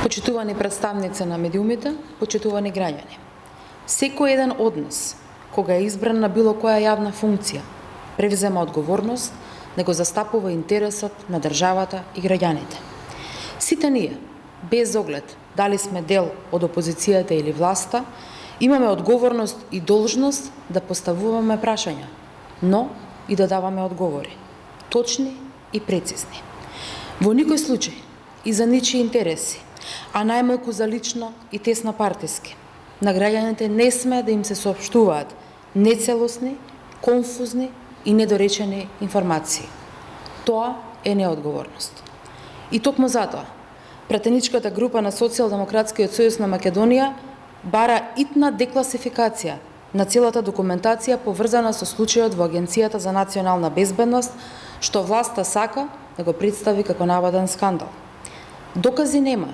Почитувани представници на медиумите, почитувани граѓани. Секој еден од нас, кога е избран на било која јавна функција, превзема одговорност да го застапува интересот на државата и граѓаните. Сите ние, без оглед дали сме дел од опозицијата или власта, имаме одговорност и должност да поставуваме прашања, но и да даваме одговори, точни и прецизни. Во никој случај и за ничии интереси, а најмалку за лично и тесно партиски, на граѓаните не сме да им се соопштуваат нецелосни, конфузни и недоречени информации. Тоа е неодговорност. И токму затоа, пратеничката група на Социјалдемократскиот сојуз на Македонија бара итна декласификација на целата документација поврзана со случајот во Агенцијата за национална безбедност, што власта сака да го представи како наводен скандал. Докази нема,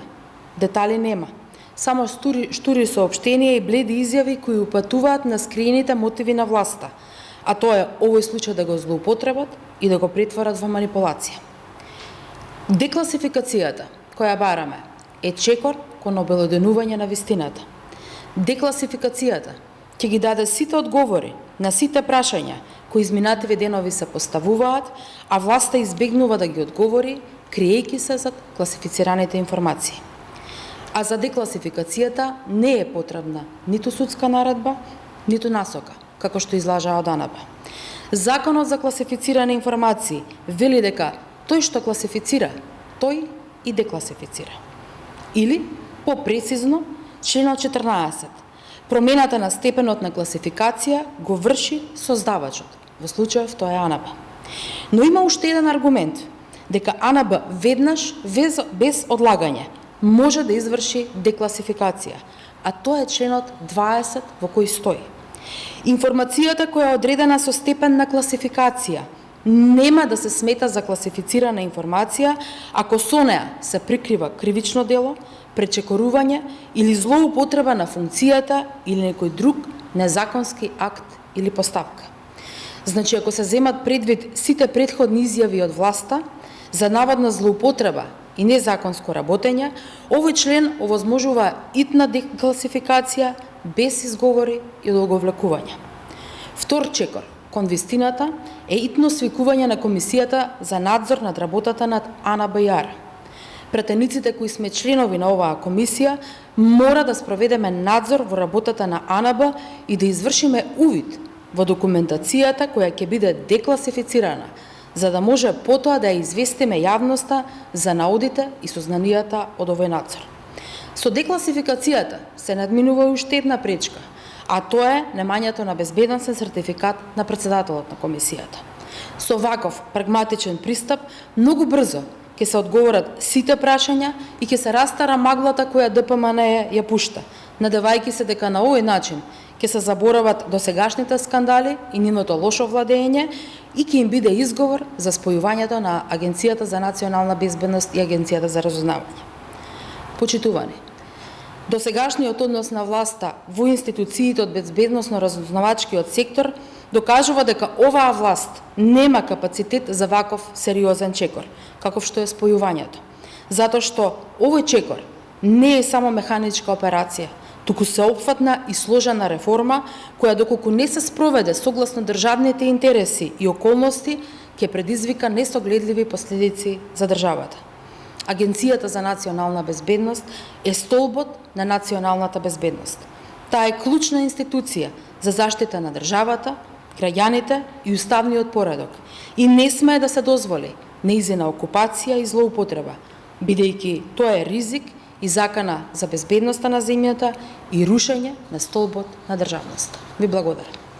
детали нема, само штури соопштенија и бледи изјави кои упатуваат на скриените мотиви на власта, а тоа е овој случај да го злоупотребат и да го претворат во манипулација. Декласификацијата која бараме е чекор кон обелоденување на вистината. Декласификацијата ќе ги даде сите одговори на сите прашања кои изминативи денови се поставуваат, а власта избегнува да ги одговори, криејќи се зад класифицираните информации. А за декласификацијата не е потребна ниту судска наредба, ниту насока, како што излажаа од АНБ. Законот за класифицирани информации вели дека тој што класифицира, тој и декласифицира. Или, попрецизно, членот 14. Промената на степенот на класификација го врши создавачот, во случајов тоа е АНБ. Но има уште еден аргумент, дека АНБ веднаш, без одлагање, може да изврши декласификација, а тоа е членот 20 во кој стои. Информацијата која е одредена со степен на класификација нема да се смета за класифицирана информација ако со неа се прикрива кривично дело, пречекорување или злоупотреба на функцијата или некој друг незаконски акт или поставка. Значи, ако се земат предвид сите претходни изјави од власта за наводна злоупотреба и незаконско работење, овој член овозможува итна декласификација без изговори и одговлекување. Втор чекор кон вистината е итно свикување на Комисијата за надзор над работата над АНБ. Пратениците кои сме членови на оваа комисија мора да спроведеме надзор во работата на АНБ и да извршиме увид во документацијата која ќе биде декласифицирана, за да може потоа да ја известиме јавноста за наудите и сознанијата од овој надзор. Со декласификацијата се надминува уште една пречка, а тоа е немањето на безбедносен сертификат на председателот на комисијата. Со ваков прагматичен пристап многу брзо ќе се одговорат сите прашања и ќе се растара маглата која ДПМН ја пушта, надевајќи се дека на овој начин ќе се заборават досегашните скандали и нивното лошо владење и ќе им биде изговор за спојувањето на Агенцијата за национална безбедност и Агенцијата за разузнавање. Почитувани, досегашниот однос на власта во институциите од безбедносно-разузнавачкиот сектор докажува дека оваа власт нема капацитет за ваков сериозен чекор, каков што е спојувањето. Затоа што овој чекор не е само механичка операција, туку сеопфатна и сложена реформа, која доколку не се спроведе согласно државните интереси и околности, ќе предизвика несогледливи последици за државата. Агенцијата за национална безбедност е столбот на националната безбедност. Таа е клучна институција за заштита на државата, граѓаните и уставниот поредок и не смее да се дозволи нејзина окупација и злоупотреба, бидејќи тоа е ризик и закана за безбедноста на земјата и рушење на столбот на државноста. Ви благодарам.